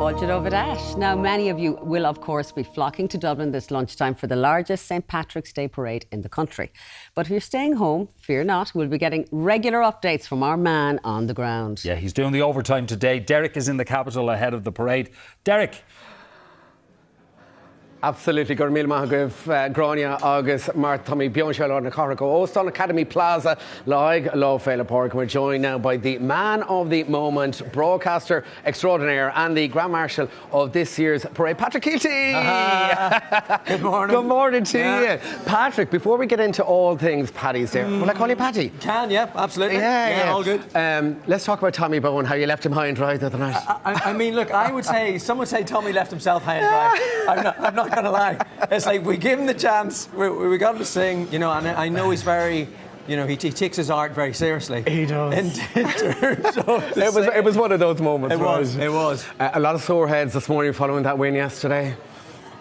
budget over that. Now, many of you will, of course, be flocking to Dublin this lunchtime for the largest St Patrick's Day parade in the country. But if you're staying home, fear not, we'll be getting regular updates from our man on the ground. Yeah, he's doing the overtime today. Derek is in the capital ahead of the parade. Derek. Absolutely, gur míle maith agaibh Gráine agus mar Tommy Bionshell on the Corrico Oston Academy Plaza like Law Féile Park. We're joined now by the man of the moment, broadcaster extraordinaire and the Grand Marshal of this year's parade, Patrick Kielty. Good morning. Good morning to you. Patrick, before we get into all things Paddy's Day, will I call you Paddy? Can, yeah, absolutely. Yeah. All good. Let's talk about Tommy Bowen, how you left him high and dry the other night. I mean, look, I would say, some would say Tommy left himself high and dry. I'm not going to lie. It's like we give him the chance, we got him to sing, you know, and I know he's very, you know, he takes his art very seriously. He does. In terms of it was one of those moments. It was. A lot of sore heads this morning following that win yesterday.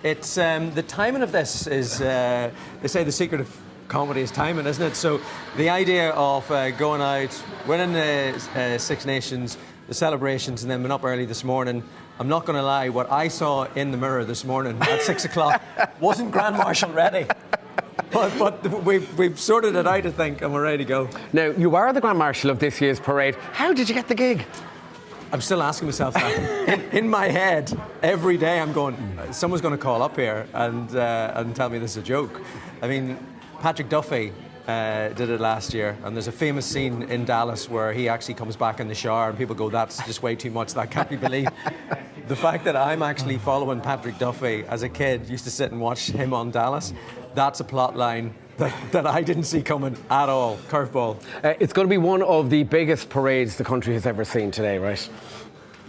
It's the timing of this is, they say the secret of comedy is timing, isn't it? So the idea of going out, winning the Six Nations, the celebrations, and then been up early this morning. I'm not going to lie, what I saw in the mirror this morning at 6 o'clock wasn't Grand Marshal ready. But we've sorted it out, I think, and we're ready to go. Now, you are the Grand Marshal of this year's parade. How did you get the gig? I'm still asking myself that. In my head, every day I'm going, someone's going to call up here and tell me this is a joke. I mean, Patrick Duffy did it last year, and there's a famous scene in Dallas where he actually comes back in the shower and people go, that's just way too much, that can't be believed. The fact that I'm actually following Patrick Duffy as a kid, used to sit and watch him on Dallas, that's a plot line that I didn't see coming at all. Curveball. It's going to be one of the biggest parades the country has ever seen today, right?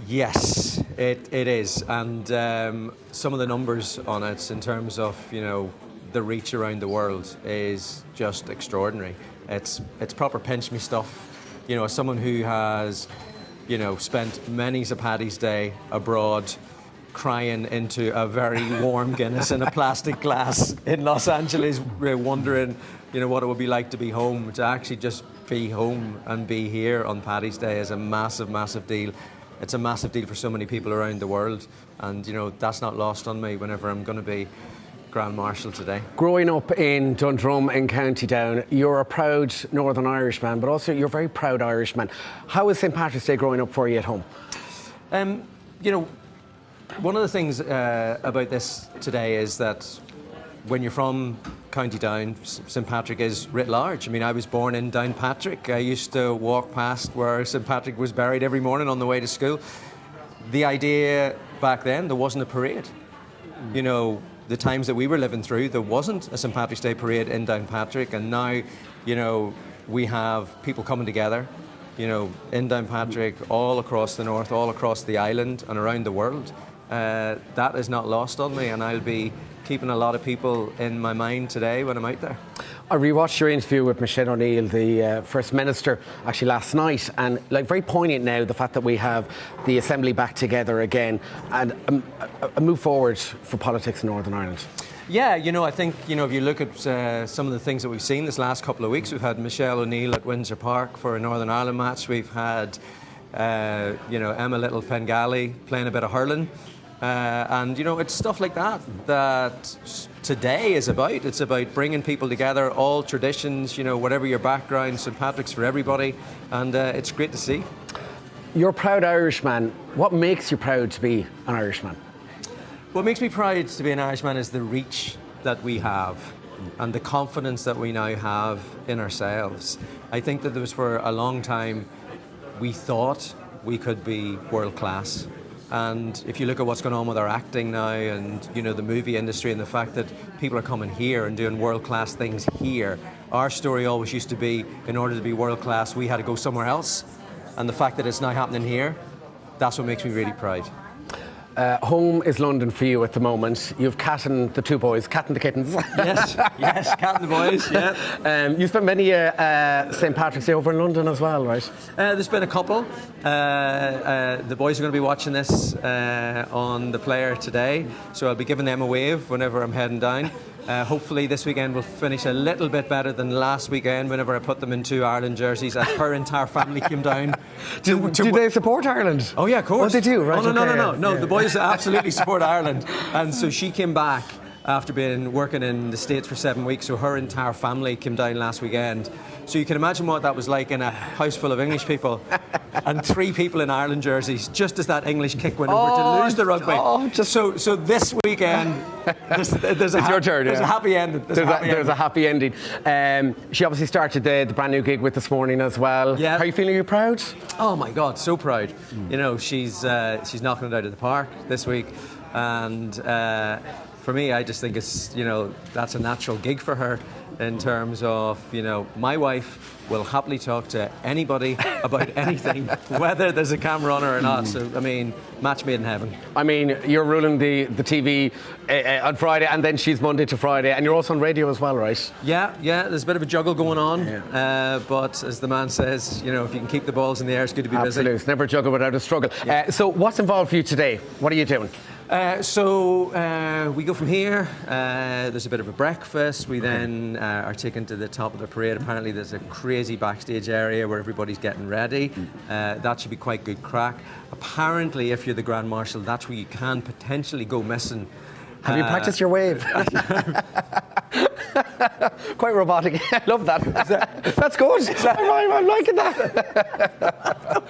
Yes, it is, and some of the numbers on it in terms of, you know, the reach around the world is just extraordinary. It's proper pinch me stuff. You know, as someone who has, you know, spent many's a Paddy's Day abroad, crying into a very warm Guinness in a plastic glass in Los Angeles, wondering, you know, what it would be like to be home. To actually just be home and be here on Paddy's Day is a massive, massive deal. It's a massive deal for so many people around the world, and you know, that's not lost on me whenever I'm going to be Grand Marshal today. Growing up in Dundrum in County Down, you're a proud Northern Irishman, but also you're a very proud Irishman. How was St Patrick's Day growing up for you at home? You know, one of the things about this today is that when you're from County Down, St Patrick is writ large. I mean, I was born in Downpatrick. I used to walk past where St Patrick was buried every morning on the way to school. The idea back then, there wasn't a parade. You know, the times that we were living through, there wasn't a St Patrick's Day parade in Downpatrick, and now, you know, we have people coming together, you know, in Downpatrick, all across the north, all across the island and around the world. That is not lost on me, and I'll be keeping a lot of people in my mind today when I'm out there. I rewatched your interview with Michelle O'Neill, the First Minister, actually last night, and like very poignant now, the fact that we have the Assembly back together again and a move forward for politics in Northern Ireland. Yeah, you know, I think, you know, if you look at some of the things that we've seen this last couple of weeks, we've had Michelle O'Neill at Windsor Park for a Northern Ireland match. We've had, you know, Emma Little Pengali playing a bit of hurling. And, you know, it's stuff like that today is about. It's about bringing people together, all traditions, you know, whatever your background, St Patrick's for everybody. And it's great to see. You're a proud Irishman. What makes you proud to be an Irishman? What makes me proud to be an Irishman is the reach that we have and the confidence that we now have in ourselves. I think that there was for a long time, we thought we could be world class. And if you look at what's going on with our acting now and, you know, the movie industry and the fact that people are coming here and doing world-class things here, our story always used to be, in order to be world-class, we had to go somewhere else. And the fact that it's now happening here, that's what makes me really proud. Home is London for you at the moment. You've Cat and the two boys, Cat and the kittens. Yes, Cat and the boys, yeah. You spent many St Patrick's Day over in London as well, right? There's been a couple. The boys are going to be watching this on the player today, so I'll be giving them a wave whenever I'm heading down. Hopefully this weekend will finish a little bit better than last weekend whenever I put them in 2 Ireland jerseys. Her entire family came down. Do they support Ireland? Oh yeah, of course. Oh, they do, right? Oh, no, okay, no. The boys absolutely support Ireland. And so she came back after working in the States for 7 weeks, so her entire family came down last weekend. So you can imagine what that was like in a house full of English people and 3 people in Ireland jerseys, just as that English kick went over to lose the rugby. So this weekend, there's a happy ending. There's a happy ending. She obviously started the brand new gig with This Morning as well. Yeah. How are you feeling? Are you proud? Oh my God, so proud. You know, she's knocking it out of the park this week, and for me, I just think it's, that's a natural gig for her in terms of, my wife will happily talk to anybody about anything, whether there's a camera on her or not. So, match made in heaven. You're ruling the TV on Friday, and then she's Monday to Friday, and you're also on radio as well, right? Yeah, there's a bit of a juggle going on. Yeah. But as the man says, if you can keep the balls in the air, it's good to be busy. Absolutely. Never juggle without a struggle. Yeah. So what's involved for you today? What are you doing? We go from here, there's a bit of a breakfast, we then are taken to the top of the parade. Apparently there's a crazy backstage area where everybody's getting ready. That should be quite good crack. Apparently, if you're the Grand Marshal, that's where you can potentially go missing. Have you practiced your wave? Quite robotic. I love that. That's good. I'm liking that.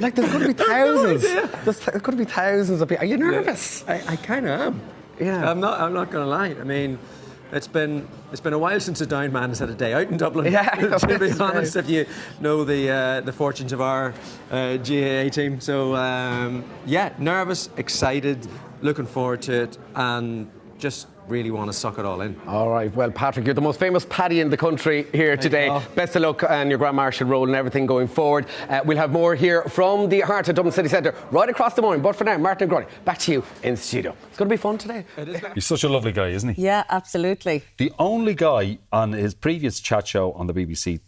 Like, there's going to be thousands. There's going to be thousands of people. Are you nervous? Yeah, I kind of am. Yeah. I'm not going to lie. It's been a while since a downed man has had a day out in Dublin. Yeah, to be honest, if you know the fortunes of our GAA team. So nervous, excited, looking forward to it, and just really want to suck it all in. All right. Well, Patrick, you're the most famous paddy in the country here today. Best of luck on your Grand Marshal role and everything going forward. We'll have more here from the heart of Dublin City Centre right across the morning. But for now, Martin and Gronny, back to you in the studio. It's going to be fun today. It is. He's such a lovely guy, isn't he? Yeah, absolutely. The only guy on his previous chat show on the BBC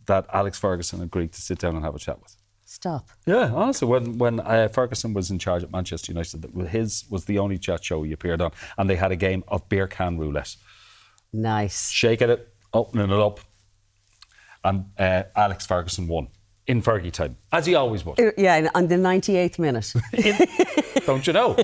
that Alex Ferguson agreed to sit down and have a chat with. Stop. Yeah, honestly, when Ferguson was in charge at Manchester United, his was the only chat show he appeared on, and they had a game of beer can roulette. Nice. Shaking it, opening it up, and Alex Ferguson won in Fergie time, as he always would. Yeah, on the 98th minute. Don't you know?